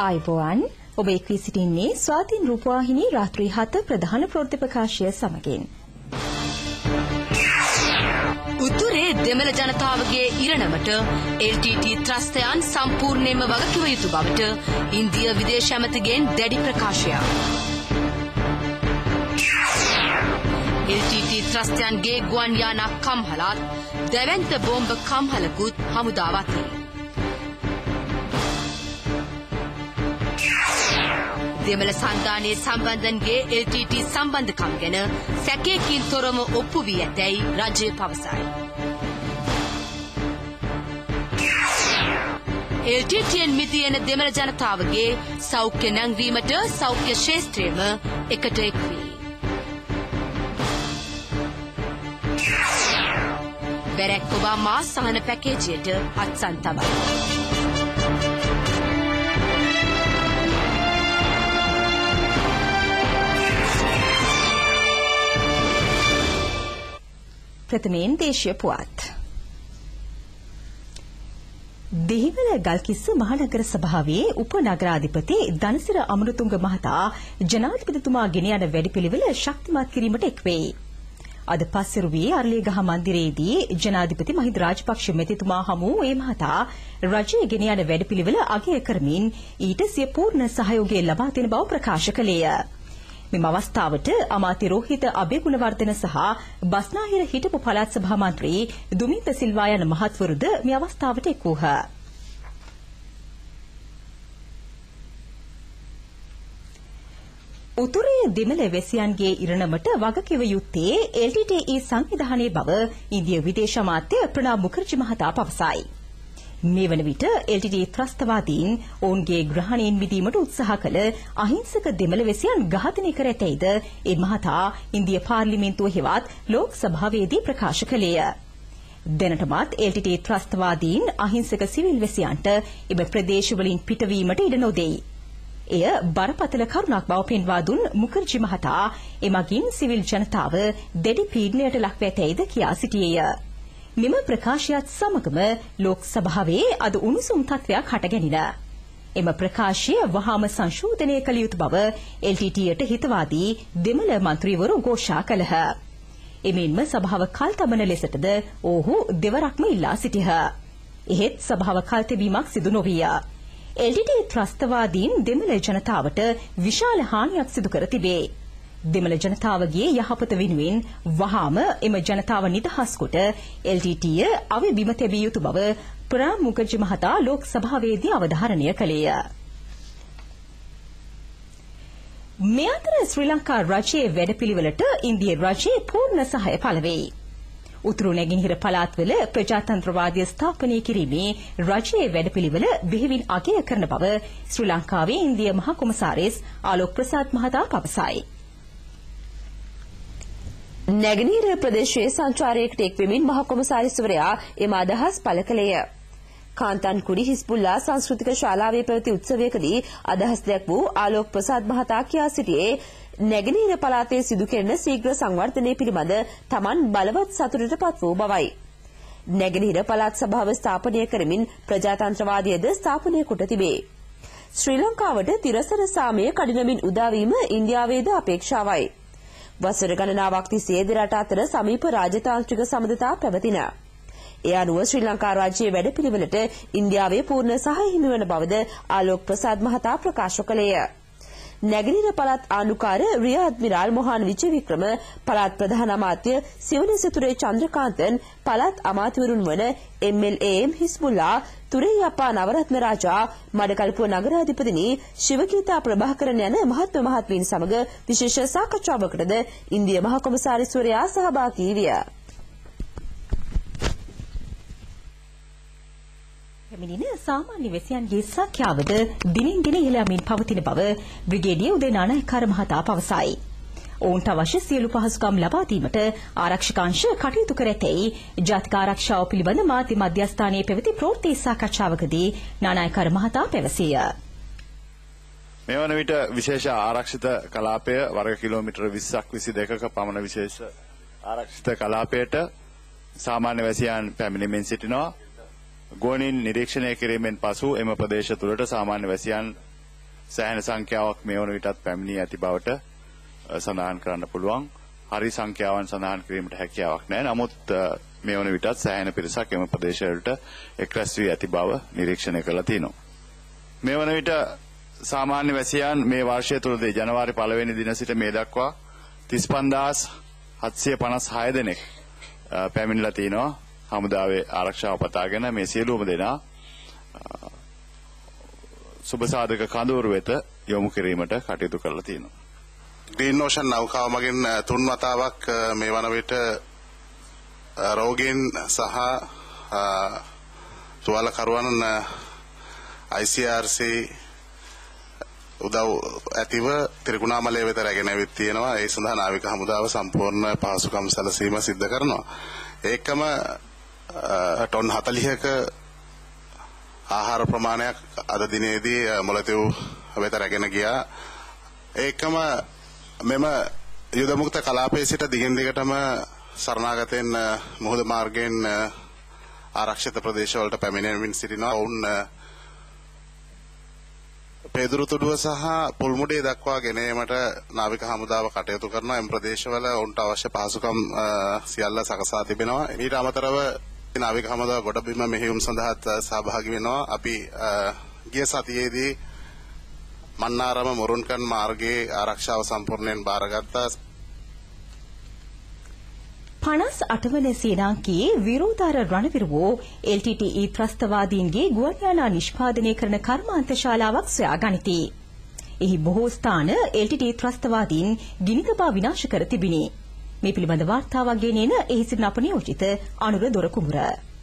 ආයුබෝවන් ඔබ එක්වී සිටින්නේ ස්වාධීන රූපවාහිනී රාත්‍රී 7 ප්‍රධාන ප්‍රවෘත්ති ප්‍රකාශය සමගින්. උතුරේ දෙමළ ජනතාවගේ ඉරණමට LTT ත්‍රස්තයන් සම්පූර්ණයෙන්ම වගකිව යුතු බවට ඉන්දිය විදේශ ඇමතිගෙන් දැඩි ප්‍රකාශයක්. LTT ත්‍රස්තයන්ගේ ගුවන් යානක් කම්හලත් දැවැන්ත බෝම්බ කම්හලකුත් හමුදාවතේ. දෙමළ සංධානයේ සම්බන්ධන්ගේ LTT සම්බන්ධකම් ගැන සැකයකින් තොරව ඔප්පු වී ඇතැයි රජය පවසයි. LTTෙන් මිදී එන දෙමළ ජනතාවගේ සෞඛ්‍ය නැංවීමට සෞඛ්‍ය ශේෂ්ත්‍රයම එකට එක් වේ. බැරැක් ඔබාමා සහන පැකේජයට අත්සන් තබයි. ප්‍රථමයෙන් දේශීය පුවත්. දෙහිවල ගල්කිස්ස මහනගර සභාවේ උපනගරාධිපති ධනසිර අමරතුංග මහතා ජනාධිපතිතුමා ගෙන යන වැඩපිළිවෙල ශක්තිමත් කිරීමට එක් වෙයි. අද පස්සිරුවේ අරලියගහ මන්දිරයේදී ජනාධිපති මහින්ද රාජපක්ෂ මැතිතුමා හමු ඒ මහතා රජය ගෙන යන වැඩපිළිවෙල අගය කරමින් ඊට සිය පූර්ණ සහයෝගය ලබා දෙන බව ප්‍රකාශ කළේය. මෙම අවස්ථාවට අමාත්‍ය රෝහිත අබේගුණවර්ධන සහ බස්නාහිර හිටපු පළාත් සභා මන්ත්‍රී දුමින්ද සිල්වා යන මහත්වරුද මේ අවස්ථාවට එක් වූහ. උතුරේ දෙමළ වැසියන්ගේ ඉරණමට වගකිව යුත්තේ LTTE සංවිධානයේ බව ඉන්දිය විදේශ අමාත්‍ය ප්‍රණාබ් මුඛර්ජී මහතා පවසයි. මේ වන විට LTT ත්‍රස්තවාදීන් ඔවුන්ගේ ග්‍රහණයෙන් මිදීමට උත්සාහ කළ අහිංසක දෙමළ වැසියන් ඝාතනය කර ඇතැයිද ඒ මහතා ඉන්දිය පාර්ලිමේන්තුව හෙවත් ලෝක සභාවේදී ප්‍රකාශ කළේය. දැනටමත් LTT ත්‍රස්තවාදීන් අහිංසක සිවිල් වැසියන්ට එම ප්‍රදේශවලින් පිටවීමට ඉඩ නොදෙයි. එය බරපතල කරුණක් බව පෙන්වා දුන් මුඛර්ජී මහතා එමගින් සිවිල් ජනතාව දැඩි පීඩනයට ලක්ව ඇතැයිද කියා සිටියේය. මෙම ප්‍රකාශයත් සමගම ලෝක සභාවේ අද උණුසුම් තත්ත්වයක් හටගැනින. එම ප්‍රකාශය වහාම සංශෝධනය කළ යුතු බව LTTයට හිතවාදී දෙමළ මන්ත්‍රීවරු ഘോഷා කළහ. එමෙන්ම සභාව කල්තබන ලෙසටද ඔහු දෙවරක්ම ඉල්ලා සිටිහ. එහෙත් සභාව කල්තැබීමක් සිදු නොවිය. LTT ත්‍රස්තවාදීන් දෙමළ ජනතාවට විශාල හානියක් සිදු කර තිබේ. දෙමළ ජනතාවගේ යහපත වෙනුවෙන් වහාම එම ජනතාව නිදහස් කොට LTTය අවබිම තැබිය යුතු බව ප්‍රණාබ් මුඛර්ජී මහතා ලෝක සභාවේදී අවධාරණය කළේය. මේ අතර ශ්‍රී ලංකා රජයේ වැඩපිළිවෙලට ඉන්දිය රජයේ පූර්ණ සහාය පළ වෙයි. උතුරු නැගෙනහිර පළාත්වල ප්‍රජාතන්ත්‍රවාදය ස්ථාපනය කිරීමේ රජයේ වැඩපිළිවෙල බෙහෙවින් අගය කරන බව ශ්‍රී ලංකාවේ ඉන්දිය මහ කොමසාරිස් ආලෝක් ප්‍රසාද් මහතා පවසයි. නැගෙනහිර ප්‍රදේශයේ සංචාරයකට එක්වෙමින් මහ කොමසාරිස්වරයා එම අදහස් පළ කළේය. කාන්තන්කුඩි හිස්බුල්ලා සංස්කෘතික ශාලාවේ පැවති උත්සවයකදී අදහස් දැක් වූ ආලෝක් ප්‍රසාද් මහතා කියා සිටියේ නැගෙනහිර පළාතේ සිදු කෙරෙන ශීඝ්‍ර සංවර්ධනය පිළිබඳ තමන් බලවත් සතුටට පත් වූ බවයි. නැගෙනහිර පළාත් සභාව ස්ථාපනය කරමින් ප්‍රජාතන්ත්‍රවාදයද ස්ථාපනය කොට තිබේ. ශ්‍රී ලංකාවට තිරසන සාමය කඩිනමින් උදාවීම ඉන්දියාවේද අපේක්ෂාවයි. වසර ගණනාවක් තිස්සේ දෙරට අතර සමීප රාජතාන්ත්‍රික සම්බන්ධතා පැවතින. ඒ අනුව ශ්‍රී ලංකා රාජ්‍යයේ වැඩපිළිවෙලට ඉන්දියාවේ පූර්ණ සහාය හිමි වන බවද ආලෝක් ප්‍රසාද් මහතා ප්‍රකාශ කළේය. නැගෙනහිර පළාත් ආණ්ඩුකාර රිය අද්මිරාල් මොහාන් විජේවික්‍රම, පළාත් ප්‍රධාන අමාත්‍ය සිවනසතුරේ චන්ද්‍රකාන්තන්, පළාත් අමාත්‍යවරුන් වන MLAM හිස්බුල්ලා, තුරේයප්පා නවරත්න රාජා, මඩකල්පුව නගරාධිපතිනි ශිවකීතා ප්‍රභාකරන් යන මහත්ම මහත්මීන් සමග විශේෂ සාකච්ඡාවකටද ඉන්දිය මහ කොමසාරිස්වරයා සහභාගී විය. පැමිණෙන සාමාන්‍ය වැසියන්ගේ සංඛ්‍යාවද දිනින් දින ඉහළ යමින් පවතින බව බ්‍රිගේඩියර් උදේ නානායක්කාර මහතා පවසයි. ඔවුන්ට අවශ්‍ය සියලු පහසුකම් ලබා දීමට ආරක්ෂකාංශ කටයුතු කර ඇතැයි ජාතික ආරක්ෂාව පිළිබඳ මාධ්‍ය මධ්‍යස්ථානයේ පැවති ප්‍රවෘත්ති සාකච්ඡාවකදී නානායක්කාර මහතා පැවසිය. මේ වන විට විශේෂ ආරක්ෂිත කලාපය වර්ග කිලෝමීටර 20ක් 22ක පමණ විශේෂ ආරක්ෂිත කලාපයට සාමාන්‍ය වැසියන් පැමිණෙමින් සිටිනවා. ගුවනින් නිරීක්ෂණය කිරීමෙන් පසු එම ප්‍රදේශ තුළට සාමාන්‍ය වැසියන් සෑහෙන සංඛ්‍යාවක් මේ වන විටත් පැමිණී ඇති බවට සඳහන් කරන්න පුළුවන්. හරි සංඛ්‍යාවන් සඳහන් කිරීමට හැකියාවක් නැහැ. නමුත් මේ වන විටත් සෑහෙන පිරිසක් එම ප්‍රදේශවලට එක්රැස් වී ඇති බව නිරීක්ෂණය කරලා තියෙනවා. මේ වන විට සාමාන්‍ය වැසියන් මේ වර්ෂය තුළදී ජනවාරි 1 වෙනි දින සිට මේ දක්වා 35756 දෙනෙක් පැමිණිලා තිනවා. හමුදාවේ ආරක්ෂාව පතාගෙන මේ සියලුම දෙනා සුබසාධක කඳවුරු වෙත යොමු කිරීමට කටයුතු කරලා තියෙනවා. ග්‍රීන් ඕෂන් නෞකාව මගින් 3 වතාවක් මේ වන විට රෝගීන් සහ තුවාලකරුවන් ICRC උදව් ඇතිව ත්‍රිකුණාමලය වෙත රැගෙන ඇවිත් තියෙනවා. ඒ සඳහා නාවික හමුදාව සම්පූර්ණ පහසුකම් සැලසීම සිදු කරනවා. ඒකම ටොන් 40ක ආහාර ප්‍රමාණයක් අද දිනේදී මොළතෙව් වෙත රැගෙන ගියා. ඒකම මෙම යුද මුක්ත කලාපයේ සිට දිගින් දිගටම සරණාගතෙන් මුහුද මාර්ගයෙන් ආරක්ෂිත ප්‍රදේශවලට පැමිණෙමින් සිටිනවා. ඔවුන් පෙදුරු තුඩුව සහ පුල්මුඩේ දක්වා ගෙන ඒමට නාවික හමුදාව කටයුතු කරනවා. එම ප්‍රදේශවල ඔවුන්ට අවශ්‍ය පහසුකම් සියල්ල සකසා තිබෙනවා. ඊට අමතරව නාවික හමුදාව ගොඩබිම මෙහෙයුම් සඳහාත් සහභාගී වෙනවා. අපි ගිය සතියේදී මන්නාරම මුරුන්කන් මාර්ගයේ ආරක්ෂාව සම්පූර්ණයෙන් බාරගත්තා. 58 වන සේනාංකයේ විරෝධාර රණවිරුවෝ LTTE ත්‍රස්තවාදීන්ගේ ගුවන්යානා නිෂ්පාදනය කරන කර්මාන්ත ශාලාවක් සොයා ගනිති. එහි බොහෝ ස්ථාන LTTE ත්‍රස්තවාදීන් ගිනිතබා විනාශ කර තිබිණි. මේ පිළිබඳ වාර්තාවක් ගෙනෙන එහි සිටින අප නියෝජිත අනුර දොරකුඹුර.